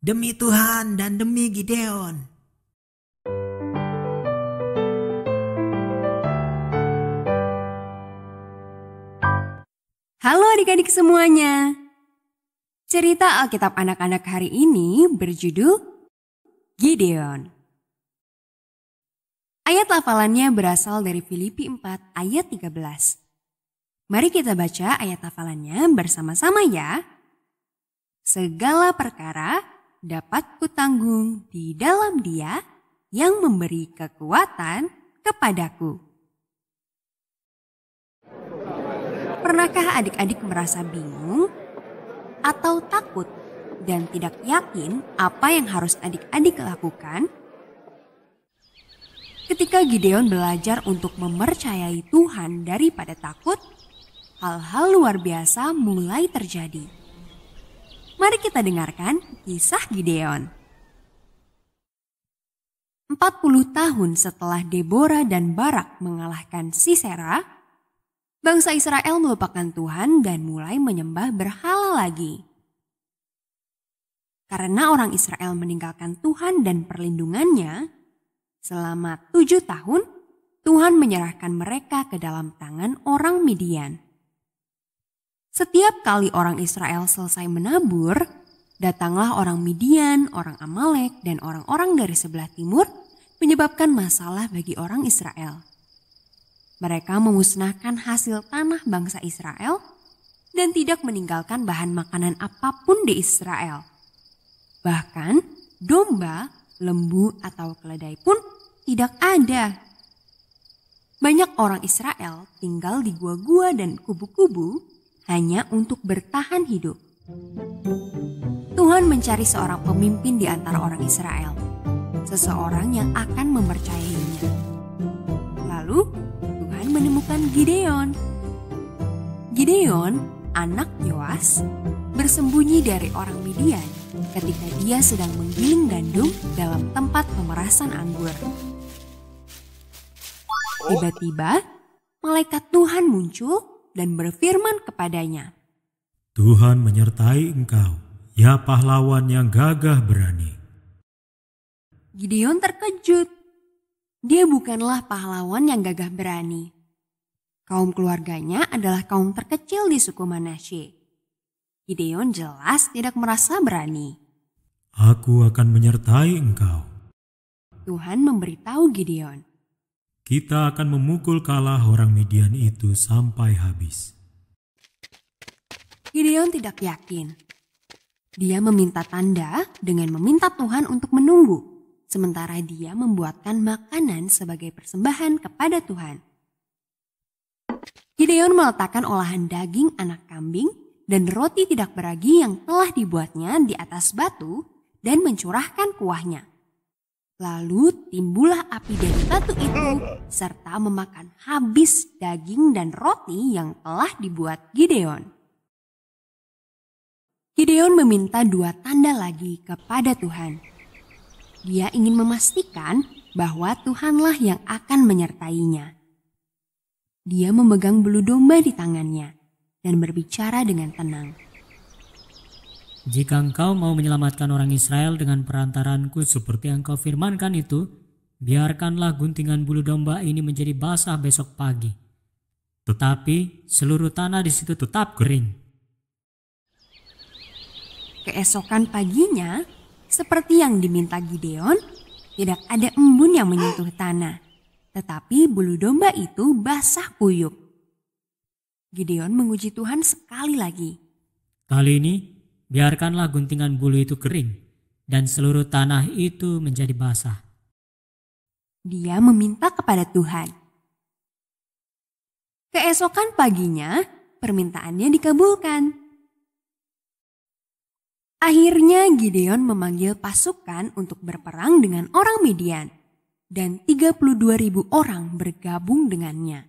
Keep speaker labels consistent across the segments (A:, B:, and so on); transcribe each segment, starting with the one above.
A: Demi Tuhan dan demi Gideon.
B: Halo adik-adik semuanya. Cerita Alkitab anak-anak hari ini berjudul Gideon. Ayat hafalannya berasal dari Filipi 4 ayat 13. Mari kita baca ayat hafalannya bersama-sama ya. Segala perkara dapat kutanggung di dalam Dia yang memberi kekuatan kepadaku. Pernahkah adik-adik merasa bingung atau takut dan tidak yakin apa yang harus adik-adik lakukan? Ketika Gideon belajar untuk mempercayai Tuhan daripada takut, hal-hal luar biasa mulai terjadi. Mari kita dengarkan kisah Gideon. 40 tahun setelah Deborah dan Barak mengalahkan Sisera, bangsa Israel melupakan Tuhan dan mulai menyembah berhala lagi. Karena orang Israel meninggalkan Tuhan dan perlindungannya, selama 7 tahun Tuhan menyerahkan mereka ke dalam tangan orang Midian. Setiap kali orang Israel selesai menabur, datanglah orang Midian, orang Amalek, dan orang-orang dari sebelah timur menyebabkan masalah bagi orang Israel. Mereka memusnahkan hasil tanah bangsa Israel dan tidak meninggalkan bahan makanan apapun di Israel. Bahkan domba, lembu, atau keledai pun tidak ada. Banyak orang Israel tinggal di gua-gua dan kubu-kubu hanya untuk bertahan hidup. Tuhan mencari seorang pemimpin di antara orang Israel, seseorang yang akan mempercayainya. Lalu Tuhan menemukan Gideon. Gideon, anak Yoas, bersembunyi dari orang Midian ketika dia sedang menggiling gandum dalam tempat pemerasan anggur. Tiba-tiba, malaikat Tuhan muncul dan berfirman kepadanya,
C: Tuhan menyertai engkau, ya pahlawan yang gagah berani.
B: Gideon terkejut. Dia bukanlah pahlawan yang gagah berani. Kaum keluarganya adalah kaum terkecil di suku Manasye. Gideon jelas tidak merasa berani.
C: Aku akan menyertai engkau.
B: Tuhan memberitahu Gideon,
C: Kita akan memukul kalah orang Midian itu sampai habis.
B: Gideon tidak yakin. Dia meminta tanda dengan meminta Tuhan untuk menunggu, sementara dia membuatkan makanan sebagai persembahan kepada Tuhan. Gideon meletakkan olahan daging anak kambing dan roti tidak beragi yang telah dibuatnya di atas batu dan mencurahkan kuahnya. Lalu timbullah api dari batu itu serta memakan habis daging dan roti yang telah dibuat Gideon. Gideon meminta 2 tanda lagi kepada Tuhan. Dia ingin memastikan bahwa Tuhanlah yang akan menyertainya. Dia memegang bulu domba di tangannya dan berbicara dengan tenang.
D: Jika engkau mau menyelamatkan orang Israel dengan perantaranku seperti yang kau firmankan itu, biarkanlah guntingan bulu domba ini menjadi basah besok pagi. Tetapi seluruh tanah di situ tetap kering.
B: Keesokan paginya, seperti yang diminta Gideon, tidak ada embun yang menyentuh tanah. Tetapi bulu domba itu basah kuyup. Gideon menguji Tuhan sekali lagi.
D: Kali ini, biarkanlah guntingan bulu itu kering dan seluruh tanah itu menjadi basah.
B: Dia meminta kepada Tuhan. Keesokan paginya, permintaannya dikabulkan. Akhirnya Gideon memanggil pasukan untuk berperang dengan orang Midian, dan 32.000 orang bergabung dengannya.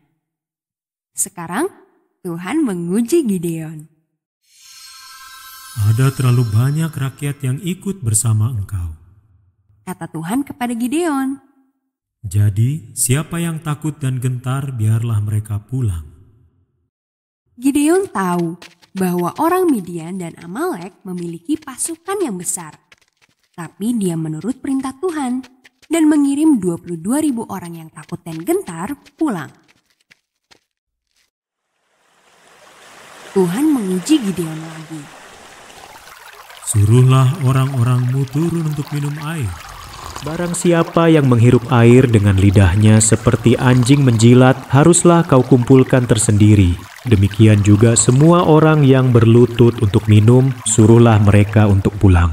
B: Sekarang Tuhan menguji Gideon.
C: Ada terlalu banyak rakyat yang ikut bersama engkau,
B: Kata Tuhan kepada Gideon.
C: Jadi siapa yang takut dan gentar biarlah mereka pulang.
B: Gideon tahu bahwa orang Midian dan Amalek memiliki pasukan yang besar. Tapi dia menurut perintah Tuhan dan mengirim 22.000 orang yang takut dan gentar pulang. Tuhan menguji Gideon lagi.
C: Suruhlah orang-orangmu turun untuk minum air.
E: Barang siapa yang menghirup air dengan lidahnya seperti anjing menjilat, haruslah kau kumpulkan tersendiri. Demikian juga semua orang yang berlutut untuk minum, suruhlah mereka untuk pulang.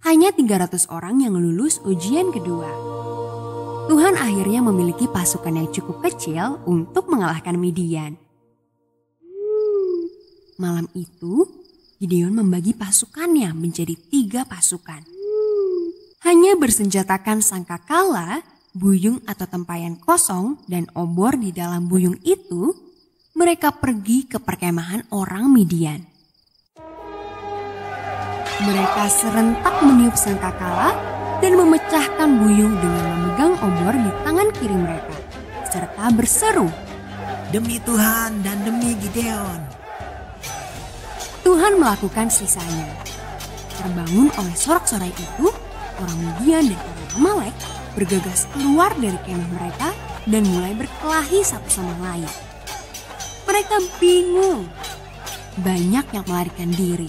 B: Hanya 300 orang yang lulus ujian kedua. Tuhan akhirnya memiliki pasukan yang cukup kecil untuk mengalahkan Midian. Malam itu, Gideon membagi pasukannya menjadi 3 pasukan. Hanya bersenjatakan sangkakala, buyung atau tempayan kosong, dan obor di dalam buyung itu, mereka pergi ke perkemahan orang Midian. Mereka serentak meniup sangkakala dan memecahkan buyung dengan memegang obor di tangan kiri mereka, serta berseru,
A: Demi Tuhan dan demi Gideon.
B: Tuhan melakukan sisanya. Terbangun oleh sorak-sorai itu, orang Midian dan orang Amalek bergegas keluar dari kemah mereka dan mulai berkelahi satu sama lain. Mereka bingung. Banyak yang melarikan diri.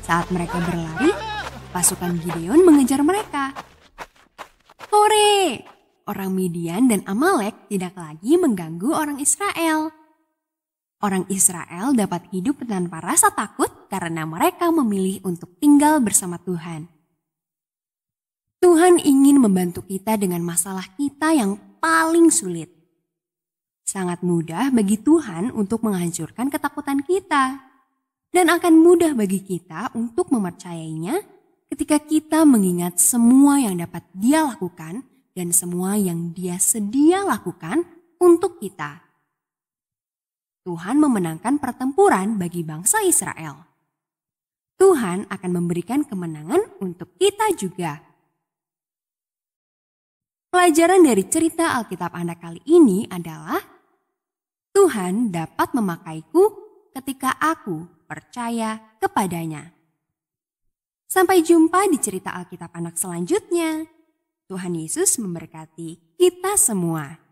B: Saat mereka berlari, pasukan Gideon mengejar mereka. Hore! Orang Midian dan Amalek tidak lagi mengganggu orang Israel. Orang Israel dapat hidup tanpa rasa takut karena mereka memilih untuk tinggal bersama Tuhan. Tuhan ingin membantu kita dengan masalah kita yang paling sulit. Sangat mudah bagi Tuhan untuk menghancurkan ketakutan kita. Dan akan mudah bagi kita untuk mempercayainya ketika kita mengingat semua yang dapat Dia lakukan dan semua yang Dia sedia lakukan untuk kita. Tuhan memenangkan pertempuran bagi bangsa Israel. Tuhan akan memberikan kemenangan untuk kita juga. Pelajaran dari cerita Alkitab Anak kali ini adalah Tuhan dapat memakaiku ketika aku percaya kepadanya. Sampai jumpa di cerita Alkitab Anak selanjutnya. Tuhan Yesus memberkati kita semua.